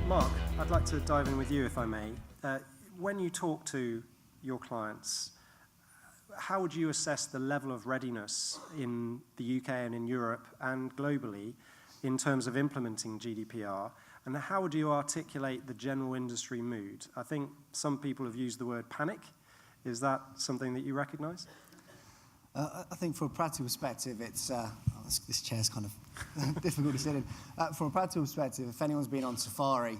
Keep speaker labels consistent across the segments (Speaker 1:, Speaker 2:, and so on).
Speaker 1: Mark, I'd like to dive in with you, if I may. When you talk to your clients, how would you assess the level of readiness in the UK and in Europe and globally in terms of implementing GDPR? And how would you articulate the general industry mood? I think some people have used the word panic. Is that something that you recognise?
Speaker 2: I think from a practical perspective, it's this chair's kind of difficult to sit in. From a practical perspective, if anyone's been on safari,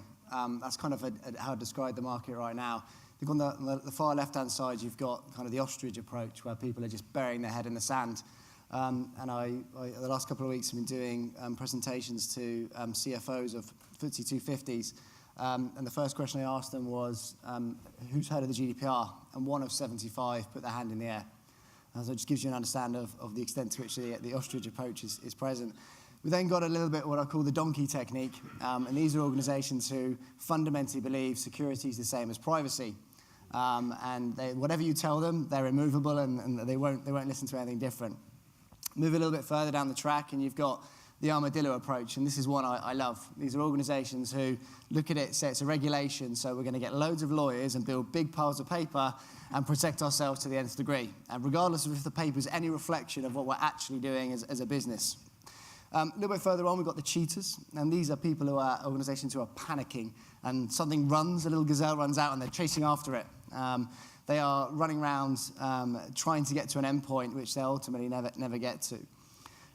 Speaker 2: that's kind of how I describe the market right now. I think on the far left-hand side, you've got kind of the ostrich approach, where people are just burying their head in the sand. And the last couple of weeks, I've been doing presentations to CFOs of FTSE 250s. And the first question I asked them was, who's heard of the GDPR? And 1 of 75 put their hand in the air. So it just gives you an understanding of the extent to which the ostrich approach is present. We then got a little bit what I call the donkey technique. And these are organizations who fundamentally believe security is the same as privacy. And whatever you tell them, they're immovable and they won't listen to anything different. Move a little bit further down the track and you've got the armadillo approach, and this is one I love. These are organizations who look at it, say it's a regulation, so we're going to get loads of lawyers and build big piles of paper and protect ourselves to the nth degree, and regardless of if the paper is any reflection of what we're actually doing as a business. A little bit further on, we've got the cheaters, and these are people who are organizations who are panicking, and something runs, a little gazelle runs out, and they're chasing after it. They are running around trying to get to an endpoint which they ultimately never get to.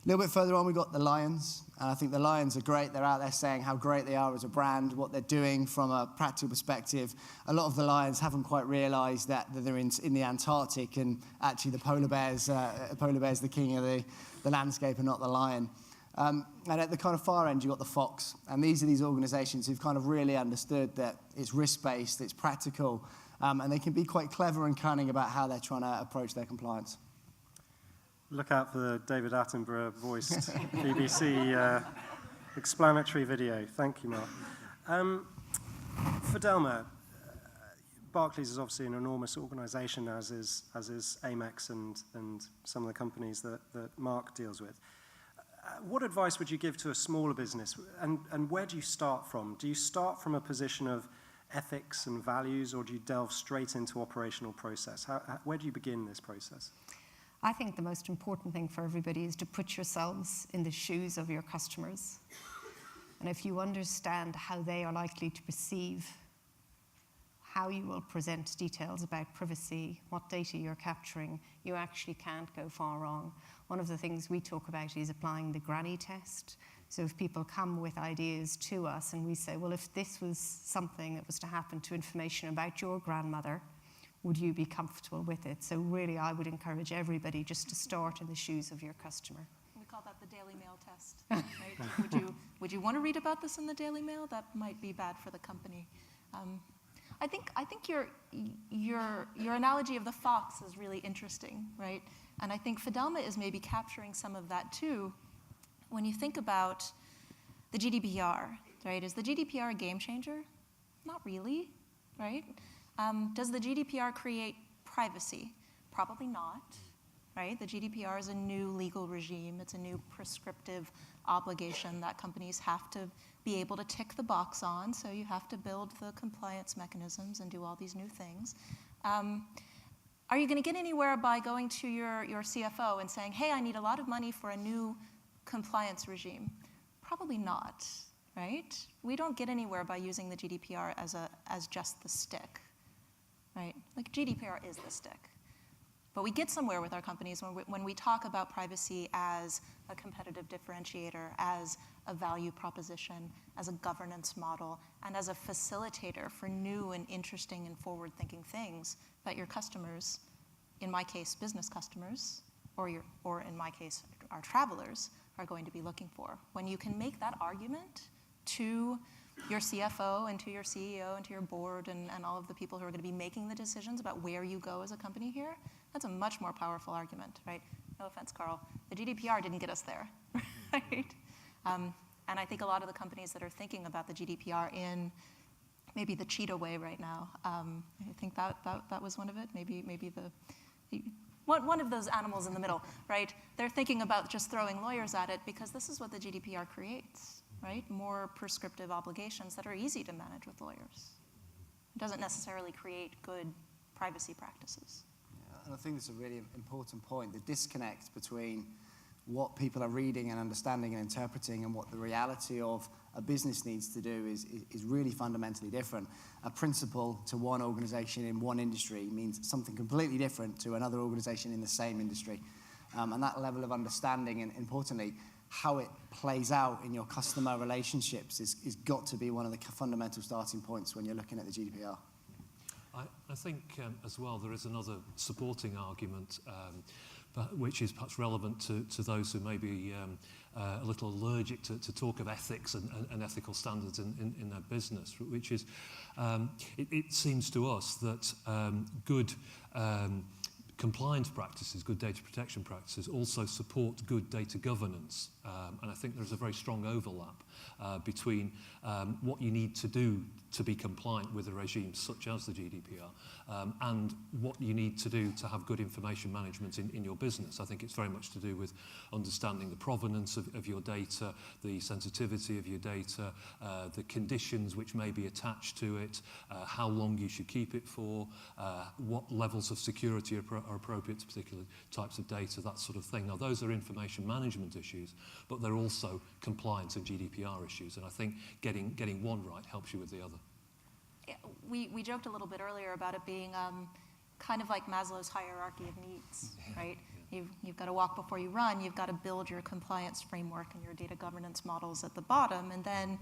Speaker 2: A little bit further on, we've got the lions, and I think the lions are great. They're out there saying how great they are as a brand, what they're doing from a practical perspective. A lot of the lions haven't quite realized that they're in the Antarctic, and actually the polar bear's the king of the landscape and not the lion. And at the kind of far end, you've got the fox, and these are these organizations who've kind of really understood that it's risk-based, it's practical, and they can be quite clever and cunning about how they're trying to approach their compliance.
Speaker 1: Look out for the David Attenborough-voiced BBC explanatory video. Thank you, Mark. Fidelma, Barclays is obviously an enormous organisation, as is Amex and some of the companies that Mark deals with. What advice would you give to a smaller business, and where do you start from? Do you start from a position of ethics and values, or do you delve straight into operational process? Where do you begin this process?
Speaker 3: I think the most important thing for everybody is to put yourselves in the shoes of your customers. And if you understand how they are likely to perceive how you will present details about privacy, what data you're capturing, you actually can't go far wrong. One of the things we talk about is applying the granny test. So if people come with ideas to us and we say, well, if this was something that was to happen to information about your grandmother, would you be comfortable with it? So really, I would encourage everybody just to start in the shoes of your customer.
Speaker 4: We call that the Daily Mail test, right? Would you want to read about this in the Daily Mail? That might be bad for the company. I think your analogy of the fox is really interesting, right? And I think Fidelma is maybe capturing some of that too. When you think about the GDPR, right? Is the GDPR a game changer? Not really, right? Does the GDPR create privacy? Probably not, right? The GDPR is a new legal regime. It's a new prescriptive obligation that companies have to be able to tick the box on, so you have to build the compliance mechanisms and do all these new things. Are you going to get anywhere by going to your CFO and saying, hey, I need a lot of money for a new compliance regime? Probably not, right? We don't get anywhere by using the GDPR as just the stick. Right? Like GDPR is the stick. But we get somewhere with our companies when we talk about privacy as a competitive differentiator, as a value proposition, as a governance model, and as a facilitator for new and interesting and forward-thinking things that your customers, in my case, business customers, or in my case, our travelers, are going to be looking for. When you can make that argument to your CFO and to your CEO and to your board and all of the people who are going to be making the decisions about where you go as a company here, that's a much more powerful argument, right? No offense, Carl. The GDPR didn't get us there, right? And I think a lot of the companies that are thinking about the GDPR in maybe the cheetah way right now, I think that was one of it, maybe one of those animals in the middle, right? They're thinking about just throwing lawyers at it because this is what the GDPR creates. right? More prescriptive obligations that are easy to manage with lawyers. It doesn't necessarily create good privacy practices.
Speaker 2: Yeah, and I think it's a really important point, the disconnect between what people are reading and understanding and interpreting and what the reality of a business needs to do is really fundamentally different. A principle to one organization in one industry means something completely different to another organization in the same industry. And that level of understanding, and importantly, how it plays out in your customer relationships is got to be one of the fundamental starting points when you're looking at the GDPR.
Speaker 5: I think as well there is another supporting argument which is perhaps relevant to those who may be a little allergic to talk of ethics and ethical standards in their business, which is it seems to us that good compliance practices, good data protection practices also support good data governance. And I think there's a very strong overlap between what you need to do to be compliant with a regime such as the GDPR and what you need to do to have good information management in your business. I think it's very much to do with understanding the provenance of your data, the sensitivity of your data, the conditions which may be attached to it, how long you should keep it for, what levels of security are appropriate to particular types of data, that sort of thing. Now, those are information management issues, but they're also compliance and GDPR issues, and I think getting one right helps you with the other.
Speaker 4: Yeah, we joked a little bit earlier about it being kind of like Maslow's hierarchy of needs, right? You've got to walk before you run. You've got to build your compliance framework and your data governance models at the bottom, and then,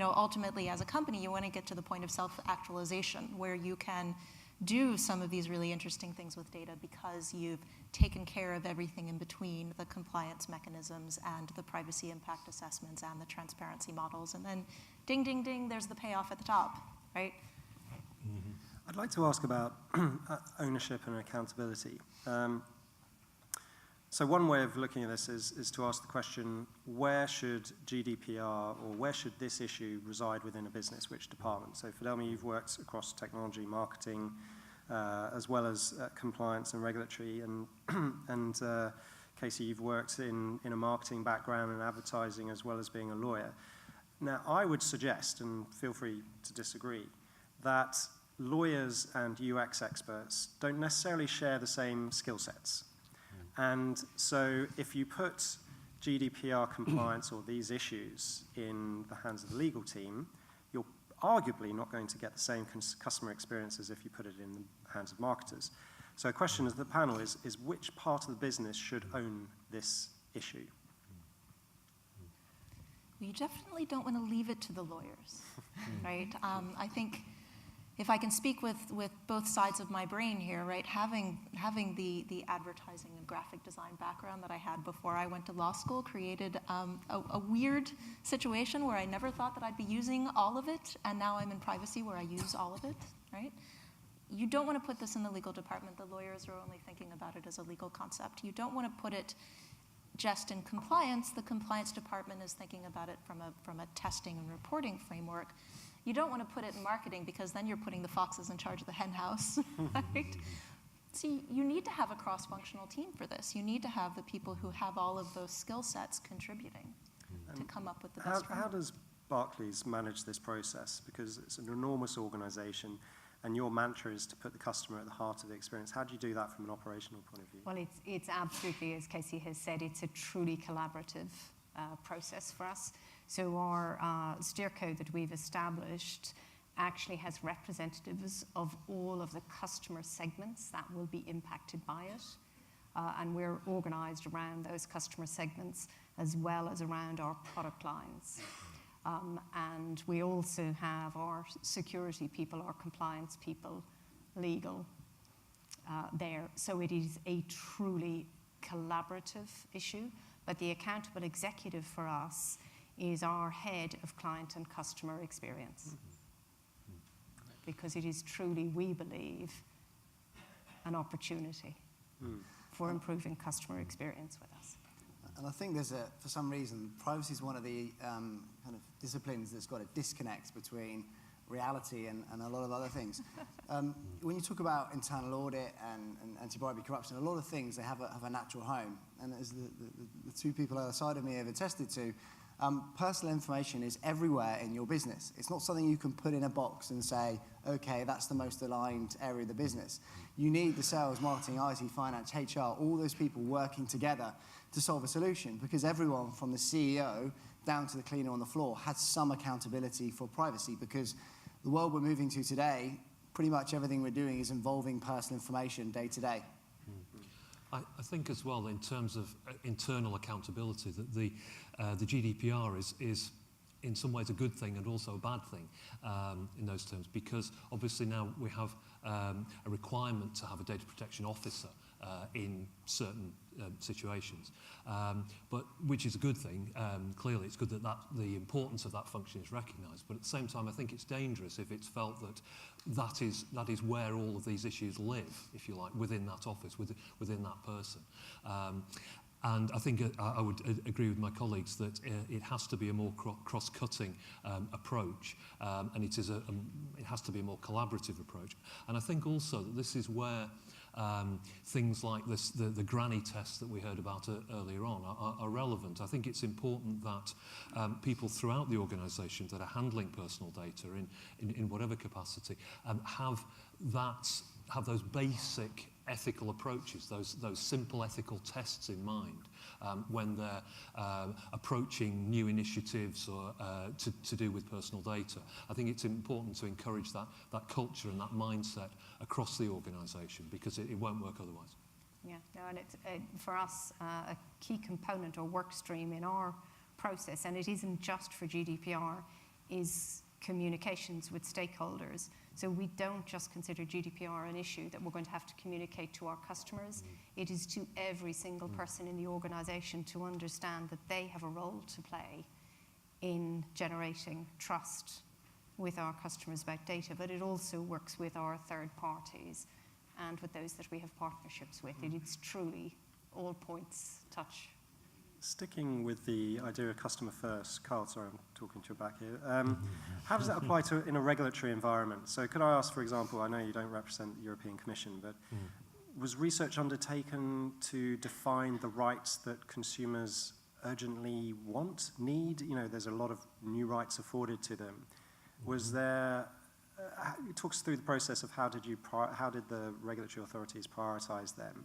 Speaker 4: ultimately, as a company, you want to get to the point of self-actualization where you can do some of these really interesting things with data because you've taken care of everything in between the compliance mechanisms and the privacy impact assessments and the transparency models. And then ding, ding, ding, there's the payoff at the top, right?
Speaker 1: Mm-hmm. I'd like to ask about ownership and accountability. So one way of looking at this is to ask the question, where should GDPR or where should this issue reside within a business, which department? So Fidelma, you've worked across technology, marketing, as well as compliance and regulatory, and Casey, you've worked in a marketing background and advertising as well as being a lawyer. Now, I would suggest, and feel free to disagree, that lawyers and UX experts don't necessarily share the same skill sets. And so if you put GDPR compliance or these issues in the hands of the legal team, you're arguably not going to get the same customer experience as if you put it in the hands of marketers. So a question of the panel is which part of the business should own this issue?
Speaker 4: You definitely don't want to leave it to the lawyers, right? I think if I can speak with both sides of my brain here, right, having the advertising and graphic design background that I had before I went to law school created a weird situation where I never thought that I'd be using all of it, and now I'm in privacy where I use all of it, right? You don't want to put this in the legal department. The lawyers are only thinking about it as a legal concept. You don't want to put it just in compliance. The compliance department is thinking about it from a testing and reporting framework. You don't want to put it in marketing because then you're putting the foxes in charge of the hen house, right? So you need to have a cross-functional team for this. You need to have the people who have all of those skill sets contributing to come up with the best.
Speaker 1: How does Barclays manage this process? Because it's an enormous organization, and your mantra is to put the customer at the heart of the experience. How do you do that from an operational point of view?
Speaker 3: Well, it's absolutely, as Casey has said, it's a truly collaborative process for us. So our steer code that we've established actually has representatives of all of the customer segments that will be impacted by it. And we're organized around those customer segments as well as around our product lines. And we also have our security people, our compliance people, legal there. So it is a truly collaborative issue, but the accountable executive for us is our head of client and customer experience. Because it is truly, we believe, an opportunity for improving customer experience with us.
Speaker 2: And I think for some reason, privacy is one of the kind of disciplines that's got a disconnect between reality and a lot of other things. When you talk about internal audit and anti-bribery corruption, a lot of things, they have a natural home. And as the two people either side of me have attested to, Personal information is everywhere in your business. It's not something you can put in a box and say, okay, that's the most aligned area of the business. You need the sales, marketing, IT, finance, HR, all those people working together to solve a solution, because everyone from the CEO down to the cleaner on the floor has some accountability for privacy, because the world we're moving to today, pretty much everything we're doing is involving personal information day to day.
Speaker 5: I think as well, in terms of internal accountability, that the GDPR is in some ways a good thing and also a bad thing in those terms, because obviously now we have a requirement to have a data protection officer in certain situations, but which is a good thing. Clearly, it's good that the importance of that function is recognised. But at the same time, I think it's dangerous if it's felt that that is where all of these issues live, if you like, within that office, within that person. And I think I would agree with my colleagues that it has to be a more cross-cutting approach, and it has to be a more collaborative approach. And I think also that this is where things like this, the granny test that we heard about earlier on, are relevant. I think it's important that people throughout the organisation that are handling personal data in whatever capacity have those basic ethical approaches, those simple ethical tests in mind when they're approaching new initiatives or to do with personal data. I think it's important to encourage that culture and that mindset across the organisation, because it won't work otherwise.
Speaker 3: Yeah, no, and it's for us a key component or work stream in our process, and it isn't just for GDPR, is communications with stakeholders. So we don't just consider GDPR an issue that we're going to have to communicate to our customers. It is to every single person in the organisation to understand that they have a role to play in generating trust with our customers about data, but it also works with our third parties and with those that we have partnerships with. It's truly all points touch.
Speaker 1: Sticking with the idea of customer first, Carl, sorry, I'm talking to you back here. How does that apply in a regulatory environment? So could I ask, for example, I know you don't represent the European Commission, but was research undertaken to define the rights that consumers urgently need? You know, there's a lot of new rights afforded to them. Was there, talk us through the process of how did the regulatory authorities prioritize them?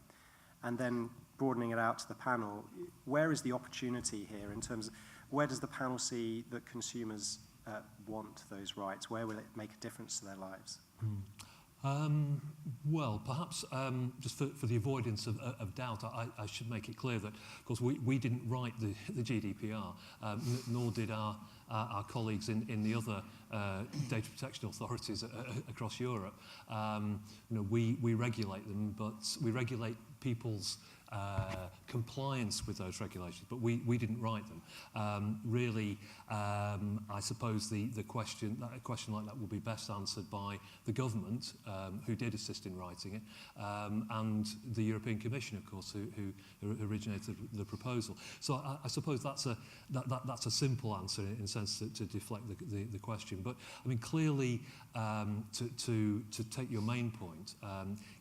Speaker 1: And then broadening it out to the panel, where is the opportunity here in terms of where does the panel see that consumers want those rights? Where will it make a difference to their lives?
Speaker 5: Well, perhaps just for the avoidance of doubt, I should make it clear that, of course, we didn't write the GDPR, nor did our colleagues in the other data protection authorities across Europe. We regulate them, but we regulate people's compliance with those regulations, but we didn't write them. Really, I suppose a question like that will be best answered by the government, who did assist in writing it, and the European Commission, of course, who originated the proposal. So I suppose that's a simple answer in a sense to deflect the question. But I mean, clearly, to take your main point,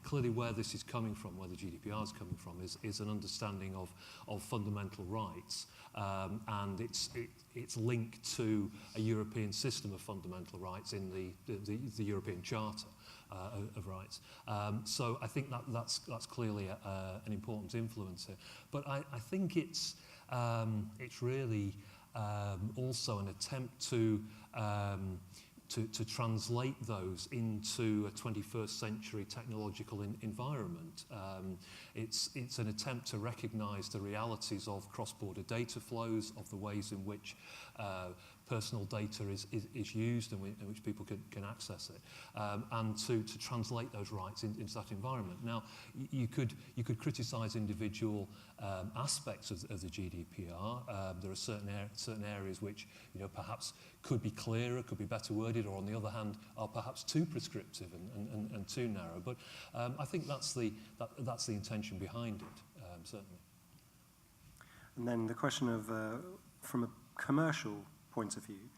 Speaker 5: clearly where this is coming from, where the GDPR is coming from, is an understanding of fundamental rights, and it's linked to a European system of fundamental rights in the European Charter of Rights. So I think that's clearly an important influence here. But I think it's really also an attempt to translate those into a 21st century technological environment. It's an attempt to recognise the realities of cross-border data flows, of the ways in which personal data is used and in which people can access it, and to translate those rights into that environment. Now, you could criticise individual aspects of the GDPR. There are certain areas which perhaps could be clearer, could be better worded, or on the other hand are perhaps too prescriptive and too narrow. But I think that's the intention behind it, certainly.
Speaker 1: And then the question of, from a commercial point of view,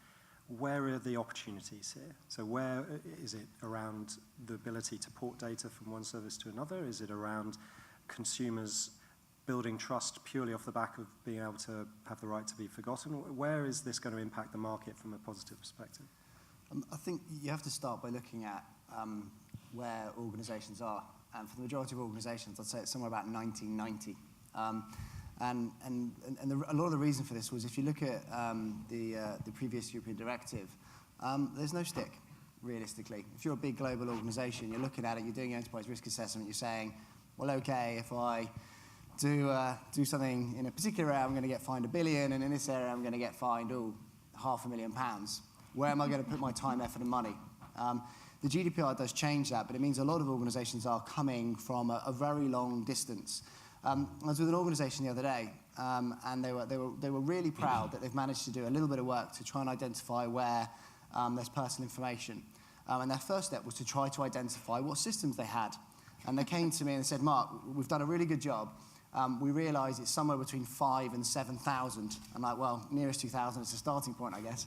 Speaker 1: where are the opportunities here? So where is it around the ability to port data from one service to another? Is it around consumers building trust purely off the back of being able to have the right to be forgotten? Where is this going to impact the market from a positive perspective?
Speaker 2: I think you have to start by looking at where organisations are. And for the majority of organisations, I'd say it's somewhere about 1990. A lot of the reason for this was if you look at the previous European directive, there's no stick, realistically. If you're a big global organisation, you're looking at it, you're doing your enterprise risk assessment, you're saying, well, okay, if I do something in a particular area, I'm going to get fined £1 billion, and in this area, I'm going to get fined £500,000. Where am I going to put my time, effort, and money? The GDPR does change that, but it means a lot of organisations are coming from a very long distance. I was with an organisation the other day, and they were really proud that they've managed to do a little bit of work to try and identify where there's personal information. And their first step was to try to identify what systems they had. And they came to me and said, Mark, we've done a really good job. We realise it's somewhere between 5,000 and 7,000. I'm like, well, nearest 2,000 is a starting point, I guess.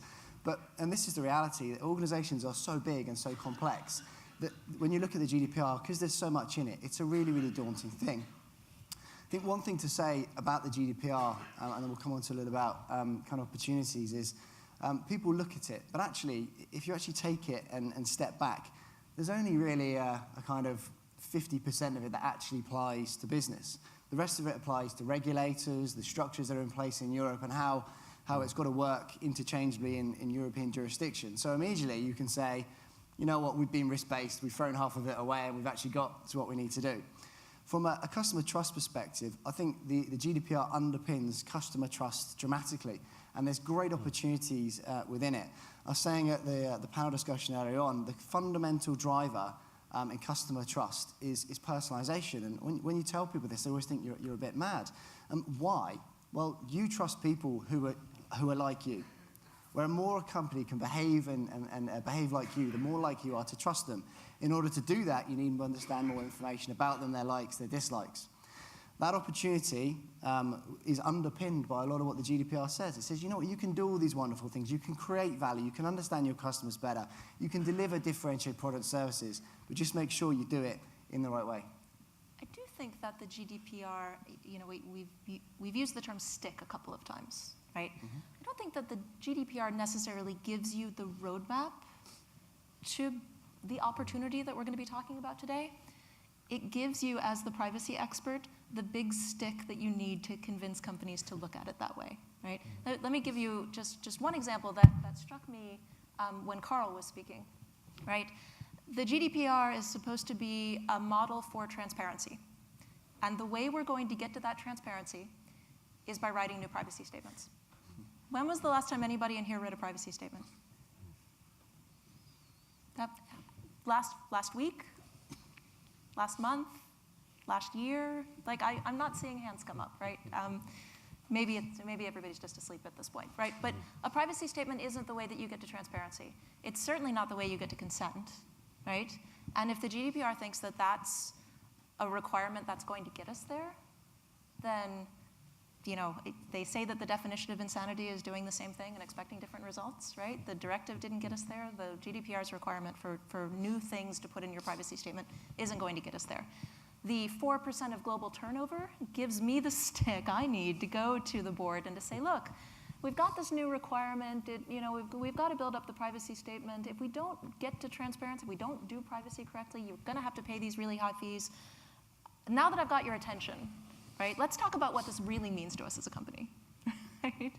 Speaker 2: And this is the reality, that organisations are so big and so complex that when you look at the GDPR, because there's so much in it, it's a really, really daunting thing. I think one thing to say about the GDPR, and then we'll come on to a little about kind of opportunities, is people look at it, but actually, if you actually take it and step back, there's only really a kind of 50% of it that actually applies to business. The rest of it applies to regulators, the structures that are in place in Europe, and how it's got to work interchangeably in European jurisdiction. So immediately you can say, you know what, we've been risk-based, we've thrown half of it away, and we've actually got to what we need to do. From a customer trust perspective, I think the GDPR underpins customer trust dramatically, and there's great opportunities within it. I was saying at the panel discussion earlier on, the fundamental driver in customer trust is personalisation. And when you tell people this, they always think you're a bit mad. Why? Well, you trust people who are like you. Where more a company can behave and behave like you, the more likely you are to trust them. In order to do that, you need to understand more information about them, their likes, their dislikes. That opportunity is underpinned by a lot of what the GDPR says. It says, you know what, you can do all these wonderful things. You can create value. You can understand your customers better. You can deliver differentiated product and services, but just make sure you do it in the right way.
Speaker 4: I do think that the GDPR, you know, we've used the term stick a couple of times, right? Mm-hmm. I don't think that the GDPR necessarily gives you the roadmap to the opportunity that we're going to be talking about today. It gives you, as the privacy expert, the big stick that you need to convince companies to look at it that way, right? Mm-hmm. Let me give you just one example that struck me when Carl was speaking, right? The GDPR is supposed to be a model for transparency. And the way we're going to get to that transparency is by writing new privacy statements. When was the last time anybody in here read a privacy statement? Last week? Last month? Last year? Like, I'm not seeing hands come up, right? Maybe everybody's just asleep at this point, right? But a privacy statement isn't the way that you get to transparency. It's certainly not the way you get to consent, right? And if the GDPR thinks that that's a requirement that's going to get us there, then, you know, they say that the definition of insanity is doing the same thing and expecting different results, right? The directive didn't get us there. The GDPR's requirement for new things to put in your privacy statement isn't going to get us there. The 4% of global turnover gives me the stick I need to go to the board and to say, look, we've got this new requirement. We've got to build up the privacy statement. If we don't get to transparency, if we don't do privacy correctly, you're going to have to pay these really high fees. Now that I've got your attention, right, let's talk about what this really means to us as a company. Right?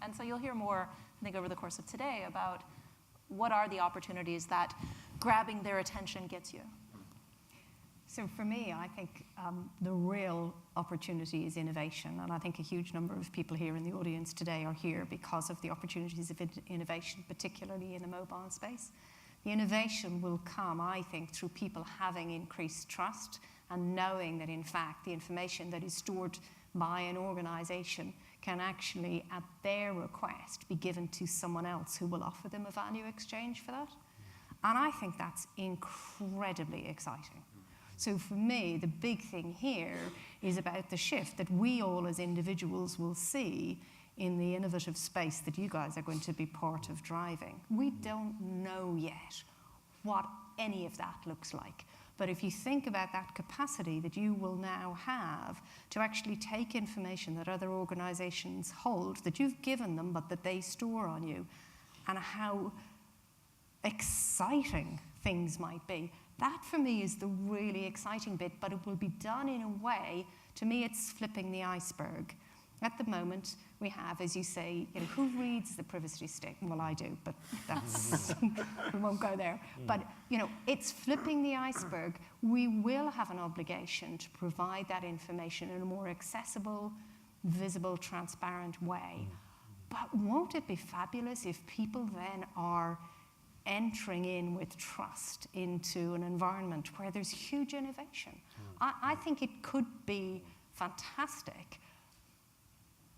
Speaker 4: And so you'll hear more, I think, over the course of today about what are the opportunities that grabbing their attention gets you.
Speaker 3: So for me, I think the real opportunity is innovation. And I think a huge number of people here in the audience today are here because of the opportunities of innovation, particularly in the mobile space. The innovation will come, I think, through people having increased trust and knowing that, in fact, the information that is stored by an organization can actually, at their request, be given to someone else who will offer them a value exchange for that. And I think that's incredibly exciting. So for me, the big thing here is about the shift that we all as individuals will see in the innovative space that you guys are going to be part of driving. We don't know yet what any of that looks like. But if you think about that capacity that you will now have to actually take information that other organizations hold, that you've given them, but that they store on you, and how exciting things might be, that for me is the really exciting bit, but it will be done in a way, to me it's flipping the iceberg. At the moment, we have, as you say, who reads the privacy statement? Well, I do, but that's, we won't go there. But, it's flipping the iceberg. We will have an obligation to provide that information in a more accessible, visible, transparent way. But won't it be fabulous if people then are entering in with trust into an environment where there's huge innovation? I think it could be fantastic.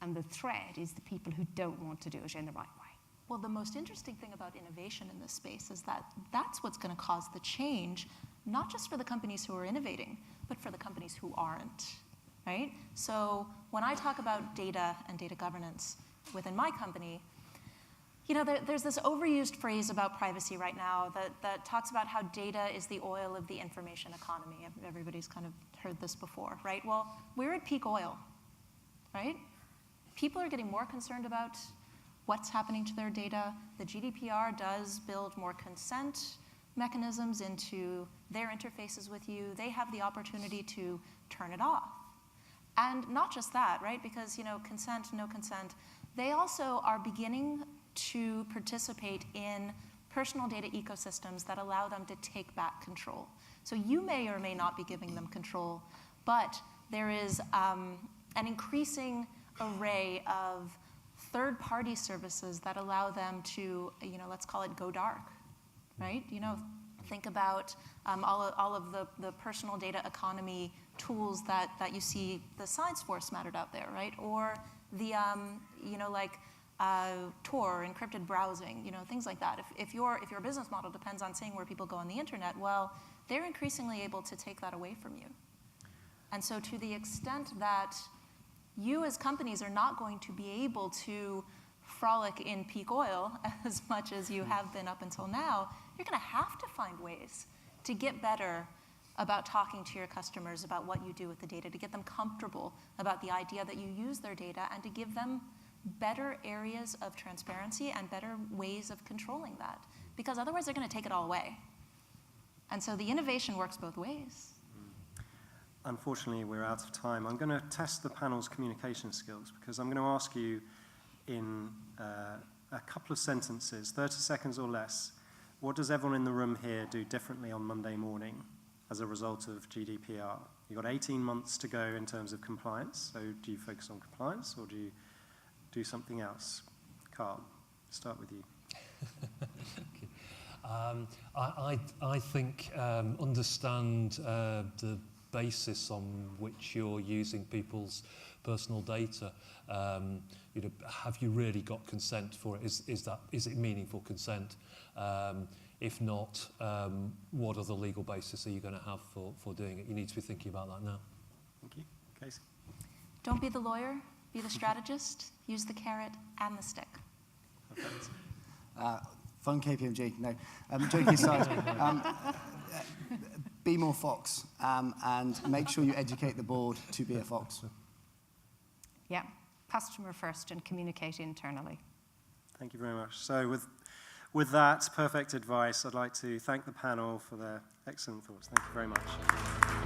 Speaker 3: And the threat is the people who don't want to do it in the right way.
Speaker 4: Well, the most interesting thing about innovation in this space is that that's what's going to cause the change, not just for the companies who are innovating, but for the companies who aren't, right? So when I talk about data and data governance within my company, there's this overused phrase about privacy right now that talks about how data is the oil of the information economy. Everybody's kind of heard this before, right? Well, we're at peak oil, right? People are getting more concerned about what's happening to their data. The GDPR does build more consent mechanisms into their interfaces with you. They have the opportunity to turn it off. And not just that, right? Because, consent, no consent, they also are beginning to participate in personal data ecosystems that allow them to take back control. So you may or may not be giving them control, but there is an increasing array of third-party services that allow them to, let's call it go dark, right? Think about all of the personal data economy tools that you see the Science Force mattered out there, right? Or the, Tor, encrypted browsing, things like that. If your business model depends on seeing where people go on the internet, well, they're increasingly able to take that away from you. And so to the extent that you as companies are not going to be able to frolic in peak oil as much as you have been up until now, you're going to have to find ways to get better about talking to your customers about what you do with the data, to get them comfortable about the idea that you use their data, and to give them better areas of transparency and better ways of controlling that. Because otherwise they're going to take it all away. And so the innovation works both ways.
Speaker 1: Unfortunately, we're out of time. I'm going to test the panel's communication skills, because I'm going to ask you in a couple of sentences, 30 seconds or less, what does everyone in the room here do differently on Monday morning as a result of GDPR? You've got 18 months to go in terms of compliance, so do you focus on compliance or do you do something else? Carl, start with you.
Speaker 5: I think understand the basis on which you're using people's personal data. Have you really got consent for it? Is it meaningful consent? If not, what other legal basis are you going to have for doing it? You need to be thinking about that now.
Speaker 1: Thank you. Casey?
Speaker 4: Don't be the lawyer, be the strategist. Use the carrot and the stick.
Speaker 1: Perfect.
Speaker 2: Fun KPMG. No, joking aside, be more Fox, and make sure you educate the board to be a Fox.
Speaker 3: Yeah, customer first and communicate internally.
Speaker 1: Thank you very much. So with that perfect advice, I'd like to thank the panel for their excellent thoughts. Thank you very much.